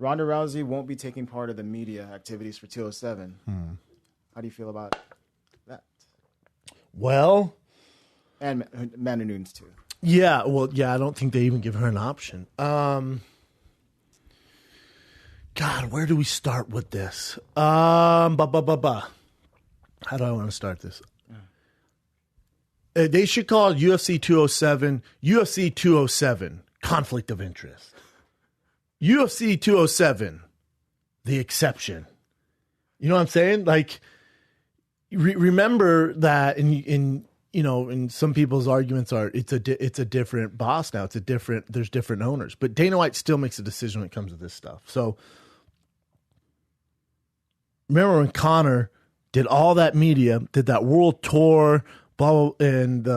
Ronda Rousey won't be taking part of the media activities for 207. How do you feel about that? Well, and Amanda Nunes too. Yeah, well, I don't think they even give her an option. God, where do we start with this? How do I want to start this? They should call UFC 207 UFC 207 conflict of interest. UFC 207, the exception. You know what I'm saying? Like, remember that in some people's arguments are it's a different boss now. There's different owners, but Dana White still makes a decision when it comes to this stuff. So remember when Conor did all that media, did that world tour, blah, and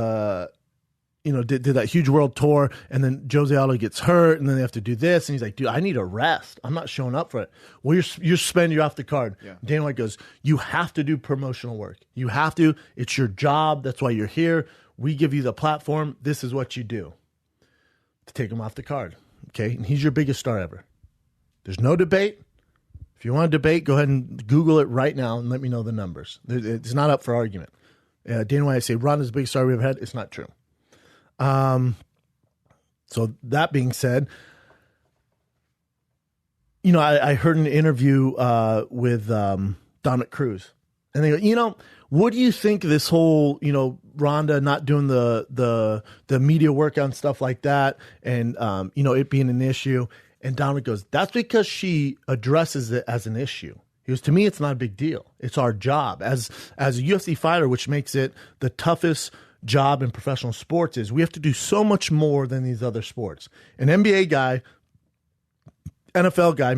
did that huge world tour, and then Jose Aldo gets hurt, and then they have to do this, and he's like, dude, I need a rest. I'm not showing up for it. Well, you're suspended, you're off the card. Yeah. Dana White goes, you have to do promotional work. You have to. It's your job. That's why you're here. We give you the platform. This is what you do to take him off the card. Okay? And he's your biggest star ever. There's no debate. If you want to debate, go ahead and Google it right now and let me know the numbers. It's not up for argument. Dana White, I say, Ronda's the biggest star we've ever had. It's not true. So that being said, I heard an interview with Dominick Cruz, and they go, what do you think of this whole, Ronda not doing the media work on stuff like that, and it being an issue? And Dominick goes, that's because she addresses it as an issue. He goes, to me, it's not a big deal. It's our job as a UFC fighter, which makes it the toughest job in professional sports. Is we have to do so much more than these other sports. An NBA guy, NFL guy,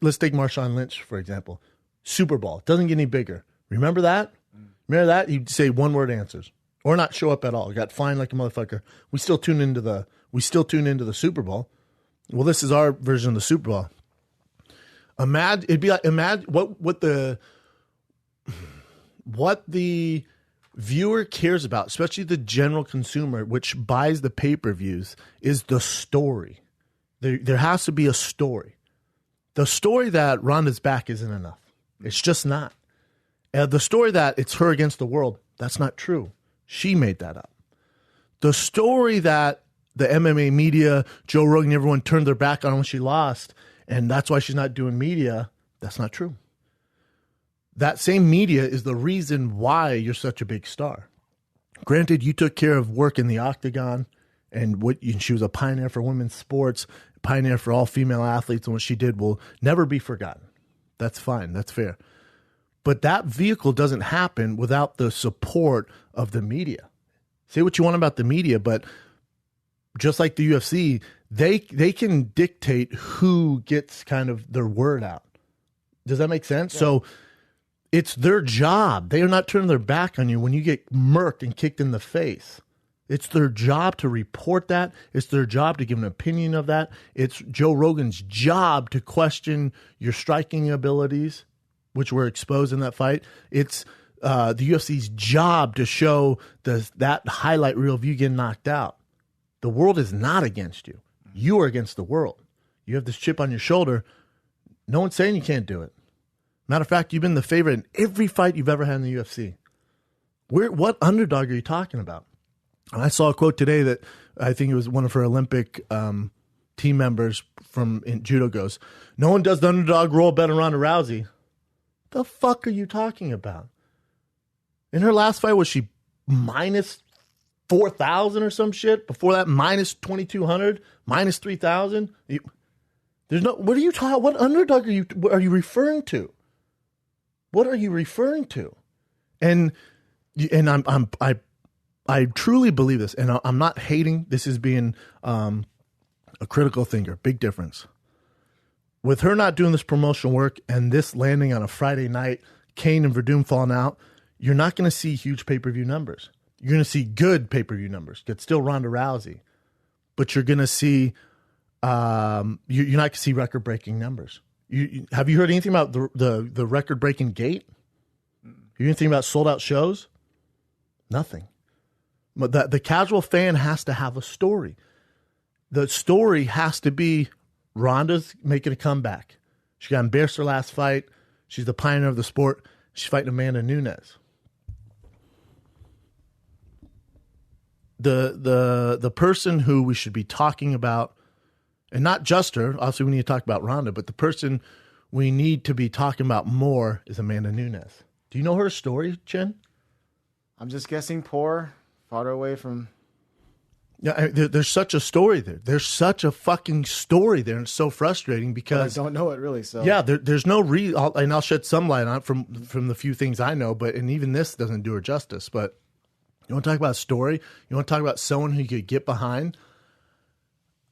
let's take Marshawn Lynch, for example. Super Bowl. Doesn't get any bigger. Remember that? Remember that? He'd say one-word answers. Or not show up at all. Got fined like a motherfucker. We still tune into the Super Bowl. Well, this is our version of the Super Bowl. Imagine what the viewer cares about, especially the general consumer, which buys the pay-per-views, is the story. There has to be a story. The story that Ronda's back isn't enough. It's just not. The story that it's her against the world, that's not true. She made that up. The story that the MMA media, Joe Rogan, everyone turned their back on when she lost, and that's why she's not doing media, that's not true. That same media is the reason why you're such a big star. Granted, you took care of work in the octagon, and she was a pioneer for women's sports, pioneer for all female athletes, and what she did will never be forgotten. That's fine. That's fair. But that vehicle doesn't happen without the support of the media. Say what you want about the media, but just like the UFC, they can dictate who gets kind of their word out. Does that make sense? Yeah. So it's their job. They are not turning their back on you when you get murked and kicked in the face. It's their job to report that. It's their job to give an opinion of that. It's Joe Rogan's job to question your striking abilities, which were exposed in that fight. It's the UFC's job to show that highlight reel of you getting knocked out. The world is not against you. You are against the world. You have this chip on your shoulder. No one's saying you can't do it. Matter of fact, you've been the favorite in every fight you've ever had in the UFC. What underdog are you talking about? And I saw a quote today that I think it was one of her Olympic team members in judo goes, no one does the underdog role better than Ronda Rousey. The fuck are you talking about? In her last fight, was she minus 4,000 or some shit? Before that, minus 2,200, minus 3,000. There's no. What are you talking? What underdog are you referring to? What are you referring to? And I truly believe this, and I'm not hating. This is being a critical thinker. Big difference. With her not doing this promotional work and this landing on a Friday night, Kane and Verdum falling out, you're not going to see huge pay-per-view numbers. You're going to see good pay-per-view numbers. It's still Ronda Rousey. But you're going to see, you're not going to see record-breaking numbers. Have you heard anything about the record-breaking gate? You heard anything about sold-out shows? Nothing. But the casual fan has to have a story. The story has to be Ronda's making a comeback. She got embarrassed her last fight. She's the pioneer of the sport. She's fighting Amanda Nunes. The person who we should be talking about, and not just her, obviously we need to talk about Ronda, but the person we need to be talking about more is Amanda Nunes. Do you know her story, Chen? I'm just guessing poor, fought her away from... Yeah, there's such a story there. There's such a fucking story there, and it's so frustrating because... But I don't know it really, so... Yeah, there's no reason, and I'll shed some light on it from the few things I know, and even this doesn't do her justice, but you want to talk about a story? You want to talk about someone who you could get behind?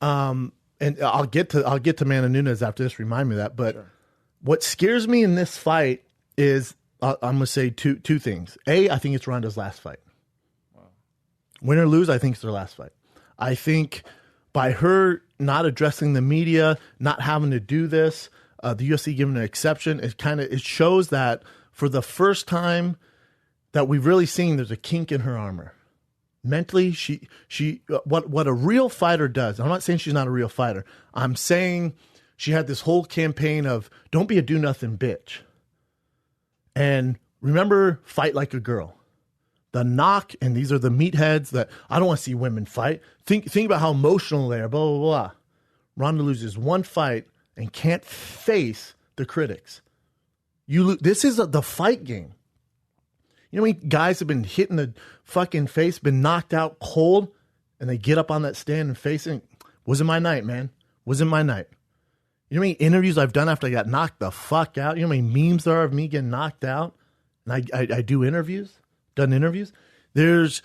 And I'll get to Amanda Nunes after this, remind me of that, but sure. What scares me in this fight is, I'm going to say two things. A, I think it's Ronda's last fight. Wow. Win or lose, I think it's their last fight. I think by her not addressing the media, not having to do this, the UFC giving an exception, it shows that for the first time that we've really seen, there's a kink in her armor. Mentally, she what a real fighter does. I'm not saying she's not a real fighter. I'm saying she had this whole campaign of don't be a do nothing bitch. And remember, fight like a girl. The knock, and these are the meatheads that I don't want to see women fight. Think about how emotional they are, blah, blah, blah. Ronda loses one fight and can't face the critics. This is the fight game. You know how many guys have been hit in the fucking face, been knocked out cold, and they get up on that stand and face it? Wasn't my night, man. Wasn't my night. You know how many interviews I've done after I got knocked the fuck out? You know how many memes there are of me getting knocked out? And I do interviews, done interviews. This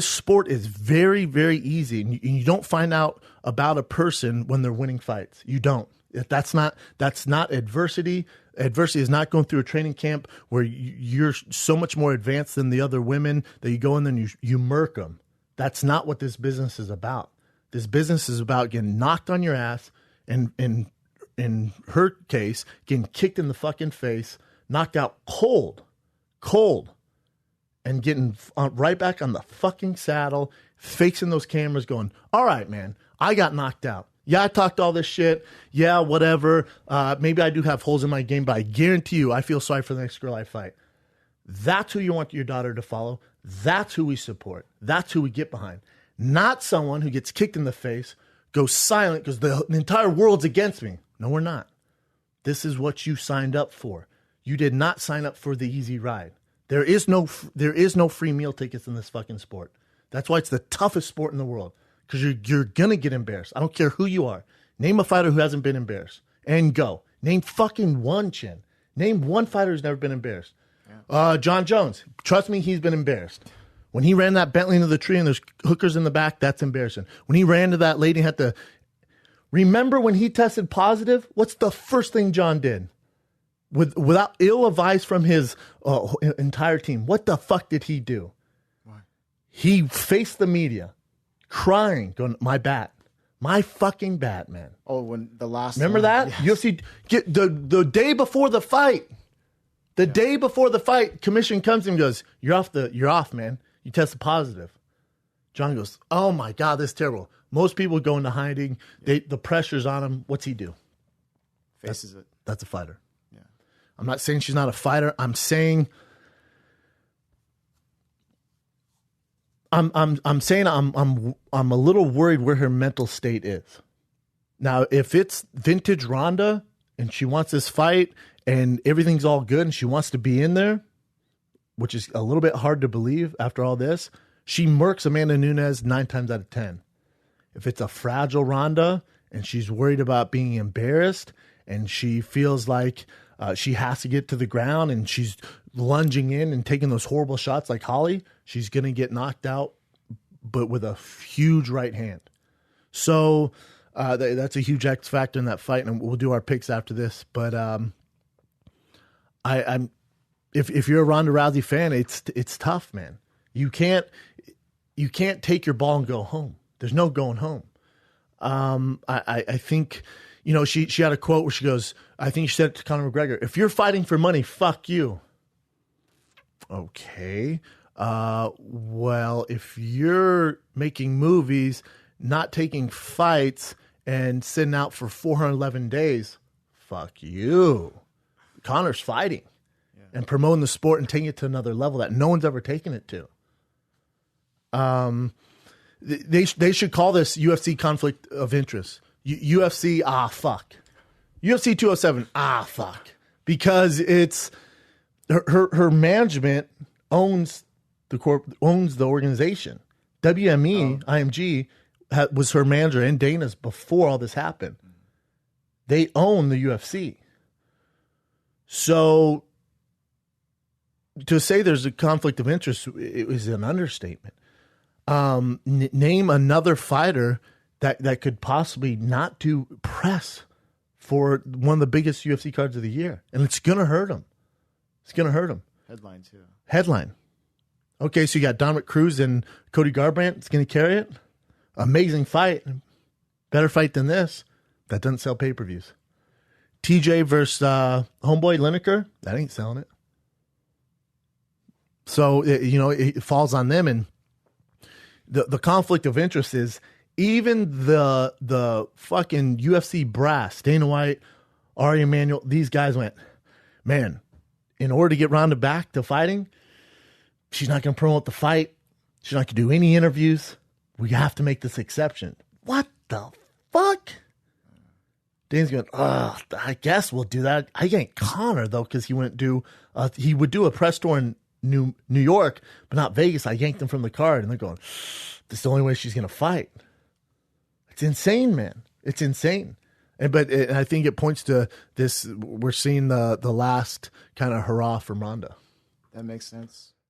sport is very, very easy. And you don't find out about a person when they're winning fights. You don't. That's not adversity. Adversity is not going through a training camp where you're so much more advanced than the other women that you go in there and you murk them. That's not what this business is about. This business is about getting knocked on your ass and in her case, getting kicked in the fucking face, knocked out cold, and getting right back on the fucking saddle, facing those cameras going, all right, man, I got knocked out. Yeah, I talked all this shit. Yeah, whatever. Maybe I do have holes in my game, but I guarantee you I feel sorry for the next girl I fight. That's who you want your daughter to follow. That's who we support. That's who we get behind. Not someone who gets kicked in the face, goes silent because the entire world's against me. No, we're not. This is what you signed up for. You did not sign up for the easy ride. There is no free meal tickets in this fucking sport. That's why it's the toughest sport in the world. Because you're going to get embarrassed. I don't care who you are. Name a fighter who hasn't been embarrassed. And go. Name fucking one, Chin. Name one fighter who's never been embarrassed. Yeah. John Jones. Trust me, he's been embarrassed. When he ran that Bentley into the tree and there's hookers in the back, that's embarrassing. When he ran to that lady and had to... Remember when he tested positive? What's the first thing John did? Without ill advice from his entire team, what the fuck did he do? What? He faced the media. Crying, going, my bat. My fucking bat, man. Oh, when the last Remember that? Yes. UFC, get the day before the fight. The day before the fight, commission comes and goes, you're off, man. You tested positive. John goes, oh my God, this is terrible. Most people go into hiding. Yeah. The pressure's on him. What's he do? Faces it. That's a fighter. Yeah. I'm not saying she's not a fighter. I'm saying I'm saying I'm a little worried where her mental state is. Now, if it's vintage Ronda and she wants this fight and everything's all good and she wants to be in there, which is a little bit hard to believe after all this, she murks Amanda Nunes 9 times out of 10. If it's a fragile Ronda and she's worried about being embarrassed and she feels like she has to get to the ground and she's lunging in and taking those horrible shots like Holly, she's going to get knocked out, but with a huge right hand. So that's a huge X factor in that fight, and we'll do our picks after this. But if you're a Ronda Rousey fan, it's tough, man. You can't take your ball and go home. There's no going home. I think, you know, she had a quote where she goes, I think she said it to Conor McGregor, if you're fighting for money, fuck you. Okay. Well, if you're making movies, not taking fights, and sitting out for 411 days, fuck you. Conor's fighting and promoting the sport and taking it to another level that no one's ever taken it to. They should call this UFC conflict of interest. UFC, fuck. UFC 207, fuck. Because it's her management owns the organization. WME, IMG, was her manager and Dana's before all this happened. They own the UFC. So to say there's a conflict of interest, it was an understatement. Name another fighter that could possibly not do press for one of the biggest UFC cards of the year. And it's going to hurt him. It's going to hurt him. Headline, too. Headline. Okay, so you got Dominick Cruz and Cody Garbrandt. It's going to carry it. Amazing fight. Better fight than this. That doesn't sell pay-per-views. TJ versus Homeboy Lineker. That ain't selling it. So, it falls on them. And the conflict of interest is even the fucking UFC brass, Dana White, Ari Emanuel, these guys went, man, in order to get Ronda back to fighting, she's not going to promote the fight. She's not going to do any interviews. We have to make this exception. What the fuck? Dana's going, I guess we'll do that. I ain't Conor, though, because he would do a press tour in New York, but not Vegas. I yanked him from the card, and they're going, this is the only way she's going to fight. It's insane, man. It's insane. But I think it points to this. We're seeing the last kind of hurrah from Ronda. That makes sense.